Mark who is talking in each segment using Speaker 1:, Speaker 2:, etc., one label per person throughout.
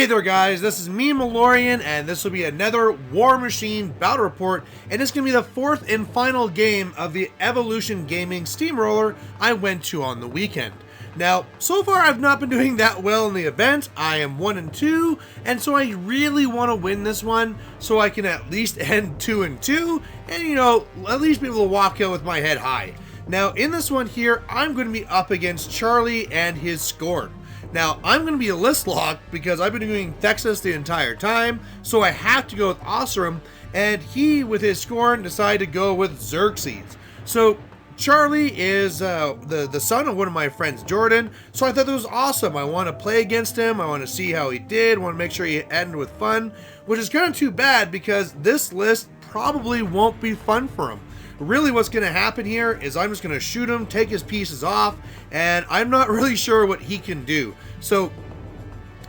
Speaker 1: Hey there guys, this is me, Malorian, and this will be another War Machine battle report, and it's going to be the fourth and final game of the Evolution Gaming Steamroller I went to on the weekend. Now, so far I've not been doing that well in the event. I am 1-2, and so I really want to win this one so I can at least end 2-2, and you know, at least be able to walk out with my head high. Now, in this one here, I'm going to be up against Charlie and his Scorn. Now, I'm going to be a list lock because I've been doing Xerxis the entire time, so I have to go with Ossrum, and he, with his Scorn, decided to go with Xerxis. So, Charlie is the son of one of my friends, Jordan, so I thought that was awesome. I want to play against him, I want to see how he did, I want to make sure he ended with fun, which is kind of too bad because this list probably won't be fun for him. Really what's going to happen here is I'm just going to shoot him, take his pieces off, and I'm not really sure what he can do. So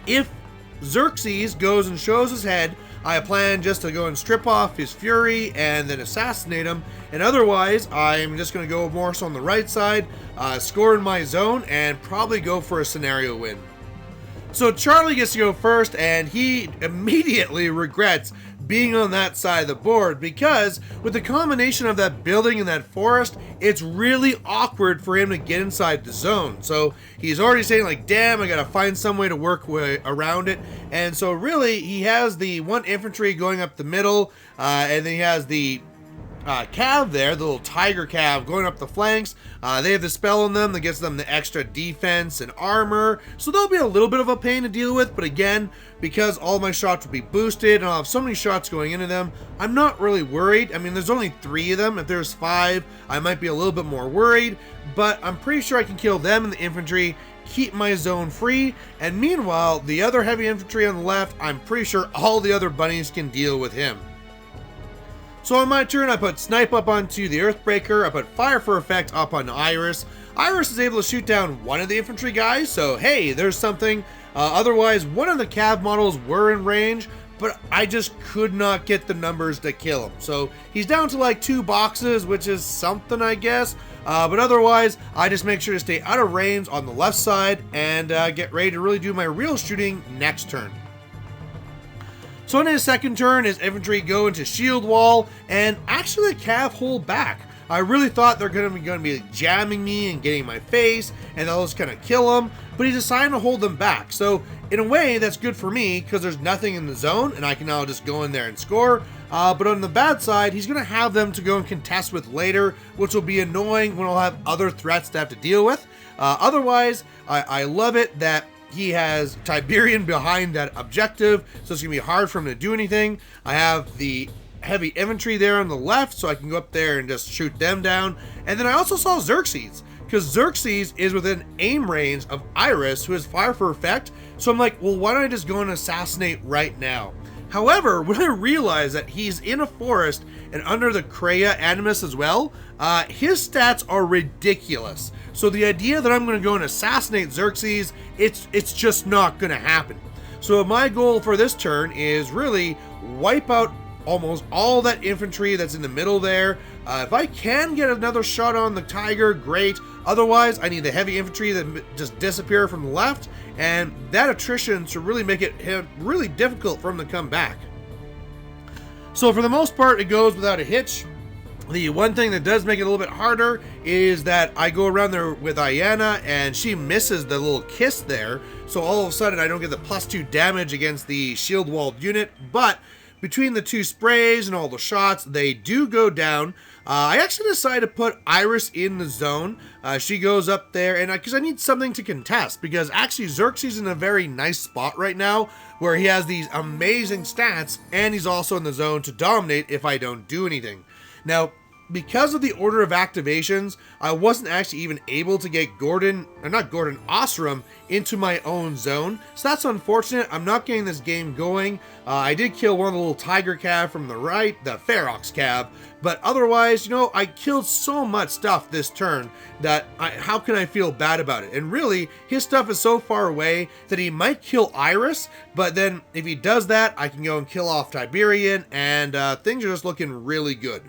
Speaker 1: if Xerxis goes and shows his head, I plan just to go and strip off his fury and then assassinate him, and otherwise I'm just going to go more so on the right side, score in my zone, and probably go for a scenario win. So Charlie gets to go first, and he immediately regrets being on that side of the board because with the combination of that building and that forest, it's really awkward for him to get inside the zone. So he's already saying like, damn, I gotta find some way to work around it. And so really he has the one infantry going up the middle, and then he has the cav there, the little tiger cav going up the flanks. They have the spell on them that gives them the extra defense and armor, so they'll be a little bit of a pain to deal with, but again, because all my shots will be boosted and I'll have so many shots going into them, I'm not really worried. I mean, there's only 3 of them. If there's 5, I might be a little bit more worried, but I'm pretty sure I can kill them in the infantry, keep my zone free, and meanwhile, the other heavy infantry on the left, I'm pretty sure all the other bunnies can deal with him. So on my turn, I put Snipe up onto the Earthbreaker, I put Fire for Effect up on Eiryss. Eiryss is able to shoot down one of the infantry guys, so hey, there's something. Otherwise, one of the cav models were in range, but I just could not get the numbers to kill him. So he's down to like 2 boxes, which is something, I guess. But otherwise, I just make sure to stay out of range on the left side and get ready to really do my real shooting next turn. So on his second turn, his infantry go into shield wall, and actually the cav hold back. I really thought they're going to be jamming me and getting my face, and they'll just kind of kill him, but he decided to hold them back. So in a way, that's good for me, because there's nothing in the zone, and I can now just go in there and score. But on the bad side, he's going to have them to go and contest with later, which will be annoying when I'll have other threats to have to deal with. Otherwise, I love it that he has Tiberion behind that objective, so it's going to be hard for him to do anything. I have the heavy infantry there on the left, so I can go up there and just shoot them down. And then I also saw Xerxis, because Xerxis is within aim range of Eiryss, who has Fire for Effect. So I'm like, well, why don't I just go and assassinate right now? However, when I realized that he's in a forest and under the Krea Animus as well, his stats are ridiculous. So the idea that I'm going to go and assassinate Xerxis, it's just not going to happen. So my goal for this turn is really wipe out almost all that infantry that's in the middle there. If I can get another shot on the tiger, great. Otherwise, I need the heavy infantry that just disappear from the left, and that attrition to really make it really difficult for him to come back. So for the most part, it goes without a hitch. The one thing that does make it a little bit harder is that I go around there with Aiyana and she misses the little kiss there. So all of a sudden I don't get the +2 damage against the shield walled unit, but between the 2 sprays and all the shots, they do go down. I actually decided to put Eiryss in the zone. She goes up there, and because I need something to contest, because actually Xerxes is in a very nice spot right now, where he has these amazing stats, and he's also in the zone to dominate if I don't do anything. Now, because of the order of activations, I wasn't actually even able to get Ossrum into my own zone. So that's unfortunate. I'm not getting this game going. I did kill one of the little tiger cav from the right, the Ferox cav, but otherwise, you know, I killed so much stuff this turn that how can I feel bad about it? And really, his stuff is so far away that he might kill Eiryss, but then if he does that, I can go and kill off Tiberion, and things are just looking really good.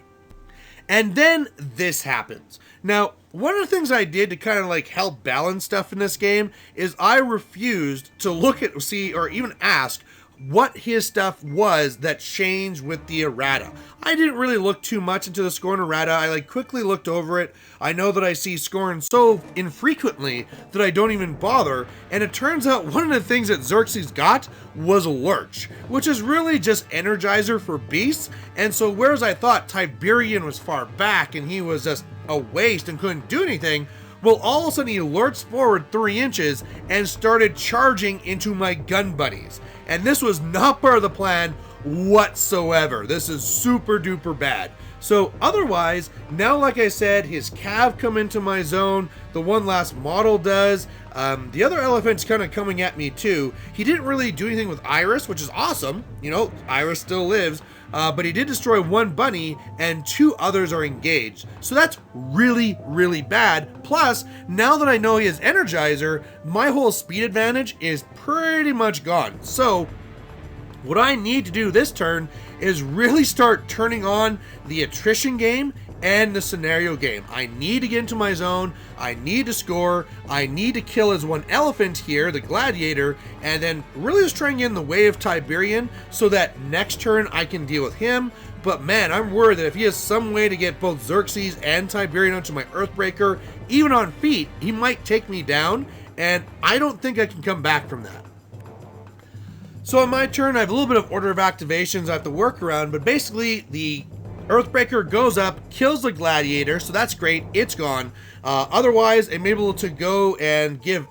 Speaker 1: And then this happens. Now, one of the things I did to kind of like help balance stuff in this game is I refused to look at, see, or even ask what his stuff was that changed with the errata. I didn't really look too much into the Scorn errata. I like quickly looked over it. I know that I see Scorn so infrequently that I don't even bother, and it turns out one of the things that Xerxis got was Lurch, which is really just Energizer for beasts. And so whereas I thought Tiberion was far back and he was just a waste and couldn't do anything, well, all of a sudden he lurched forward 3 inches and started charging into my gun buddies. And this was not part of the plan whatsoever. This is super duper bad. So otherwise, now like I said, his cav come into my zone. The one last model does. The other elephant's kind of coming at me too. He didn't really do anything with Eiryss, which is awesome. You know, Eiryss still lives. But he did destroy 1 bunny and 2 others are engaged. So that's really, really bad. Plus, now that I know he has Energizer, my whole speed advantage is pretty much gone. So what I need to do this turn is really start turning on the attrition game and the scenario game. I need to get into my zone, I need to score, I need to kill his 1 elephant here, the Gladiator, and then really just try and get in the way of Tiberion so that next turn I can deal with him. But man, I'm worried that if he has some way to get both Xerxis and Tiberion onto my Earthbreaker, even on feet, he might take me down, and I don't think I can come back from that. So on my turn, I have a little bit of order of activations I have to work around, but basically the Earthbreaker goes up, kills the Gladiator, so that's great, it's gone. Otherwise, I'm able to go and give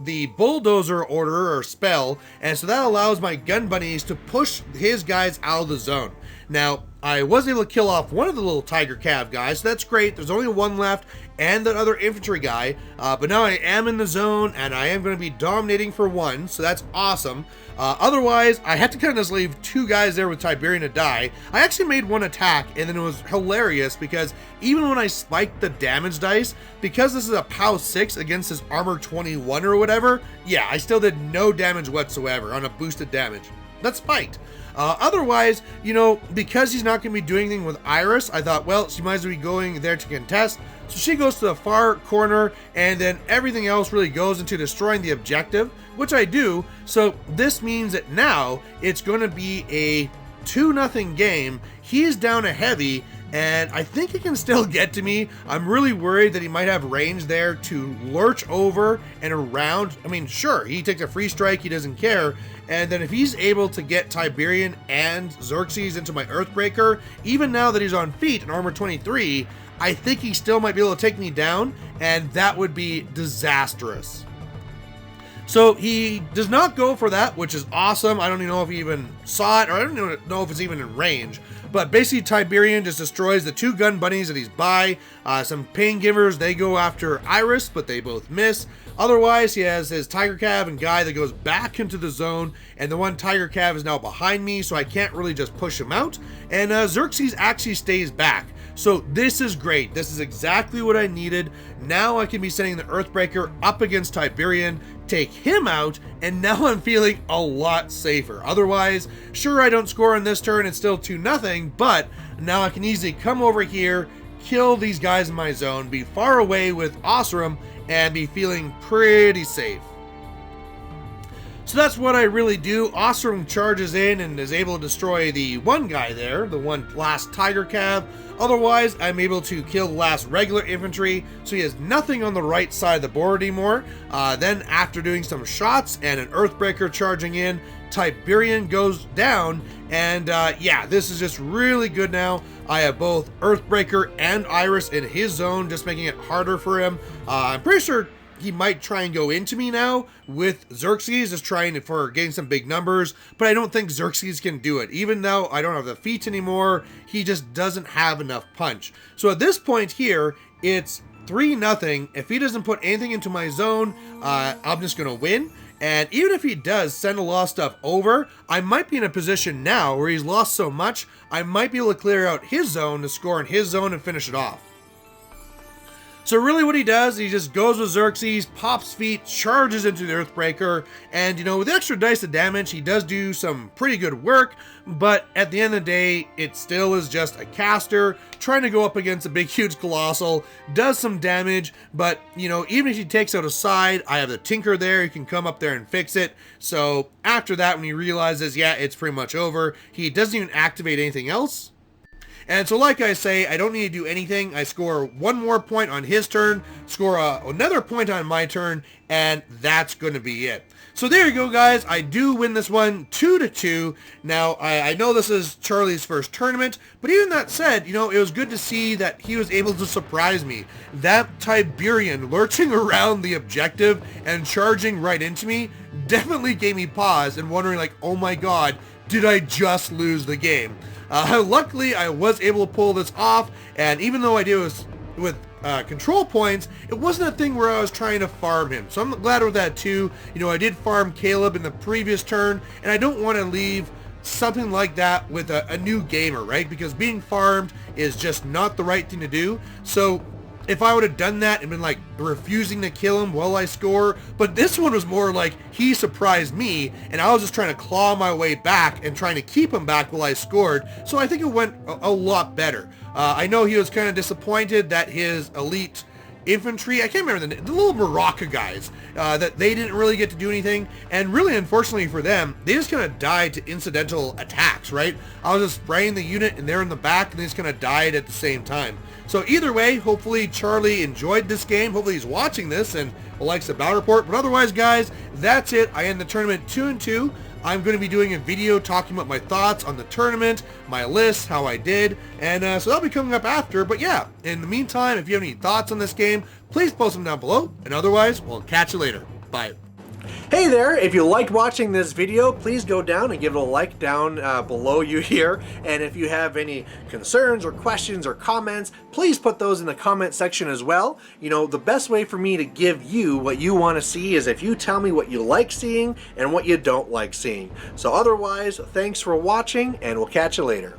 Speaker 1: the Bulldozer order or spell, and so that allows my gun bunnies to push his guys out of the zone. Now, I was able to kill off one of the little Tiger Cav guys, so that's great. There's only 1 left, and that other infantry guy, but now I am in the zone, and I am going to be dominating for 1, so that's awesome. Otherwise, I had to kind of just leave 2 guys there with Tiberion to die. I actually made 1 attack, and then it was hilarious because even when I spiked the damage dice, because this is a POW 6 against his armor 21 or whatever, yeah, I still did no damage whatsoever on a boosted damage. That's spiked. Otherwise, you know, because he's not going to be doing anything with Eiryss, I thought, well, she might as well be going there to contest. So she goes to the far corner, and then everything else really goes into destroying the objective, which I do. So this means that now it's going to be a 2-0 game. He's down a heavy, and I think he can still get to me. I'm really worried that he might have range there to lurch over and around. I mean, sure, he takes a free strike, he doesn't care. And then if he's able to get Tiberion and Xerxis into my Earthbreaker, even now that he's on feet in armor 23, I think he still might be able to take me down, and that would be disastrous. So he does not go for that, which is awesome. I don't even know if he even saw it, or I don't even know if it's even in range. But basically, Tiberion just destroys the 2 gun bunnies that he's by. Some Paingivers, they go after Eiryss, but they both miss. Otherwise, he has his Tiger Cav and guy that goes back into the zone, and the 1 Tiger Cav is now behind me, so I can't really just push him out. And Xerxis actually stays back. So this is great. This is exactly what I needed. Now I can be sending the Earthbreaker up against Tiberion, take him out, and now I'm feeling a lot safer. Otherwise, sure, I don't score on this turn, it's still 2-0, but now I can easily come over here, kill these guys in my zone, be far away with Ossrum, and be feeling pretty safe. So that's what I really do. Ossrum charges in and is able to destroy the 1 guy there, the 1 last Tiger Cav. Otherwise, I'm able to kill the last regular infantry, so he has nothing on the right side of the board anymore. Then after doing some shots and an Earthbreaker charging in, Tiberion goes down, and yeah, this is just really good now. I have both Earthbreaker and Eiryss in his zone, just making it harder for him. I'm pretty sure he might try and go into me now with Xerxis, just trying for getting some big numbers, but I don't think Xerxis can do it. Even though I don't have the feet anymore, he just doesn't have enough punch. So at this point here, it's 3-0. If he doesn't put anything into my zone, I'm just going to win. And even if he does send a lot of stuff over, I might be in a position now where he's lost so much, I might be able to clear out his zone to score in his zone and finish it off. So really what he does, he just goes with Xerxis, pops feet, charges into the Earthbreaker, and with the extra dice of damage, he does do some pretty good work, but at the end of the day, it still is just a caster trying to go up against a big, huge Colossal, does some damage, but, even if he takes out a side, I have the Tinker there, he can come up there and fix it, so after that, when he realizes, yeah, it's pretty much over, he doesn't even activate anything else. And so like I say, I don't need to do anything. I score one more point on his turn, score another point on my turn, and that's going to be it. So there you go, guys. I do win this one 2-2. Now, I know this is Charlie's first tournament, but even that said, it was good to see that he was able to surprise me. That Tiberian lurching around the objective and charging right into me definitely gave me pause and wondering like, oh my god, did I just lose the game? Luckily, I was able to pull this off, and even though I did it with control points, it wasn't a thing where I was trying to farm him. So I'm glad with that too. I did farm Caleb in the previous turn, and I don't want to leave something like that with a new gamer, right? Because being farmed is just not the right thing to do. So if I would have done that and been like refusing to kill him while I score, but this one was more like he surprised me and I was just trying to claw my way back and trying to keep him back while I scored, so I think it went a lot better. I know he was kind of disappointed that his elite infantry, I can't remember the little Morocco guys, that they didn't really get to do anything, and really unfortunately for them, they just kind of died to incidental attacks, right? I was just spraying the unit and they're in the back and they just kind of died at the same time. So either way, hopefully Charlie enjoyed this game, hopefully he's watching this and likes the battle report, but otherwise guys, that's it. I end the tournament 2-2. I'm going to be doing a video talking about my thoughts on the tournament, my list, how I did, and so that'll be coming up after. But yeah, in the meantime, if you have any thoughts on this game, please post them down below, and otherwise, we'll catch you later. Bye.
Speaker 2: Hey there, if you liked watching this video, please go down and give it a like down below you here. And if you have any concerns or questions or comments, please put those in the comment section as well. The best way for me to give you what you want to see is if you tell me what you like seeing and what you don't like seeing. So otherwise, thanks for watching, and we'll catch you later.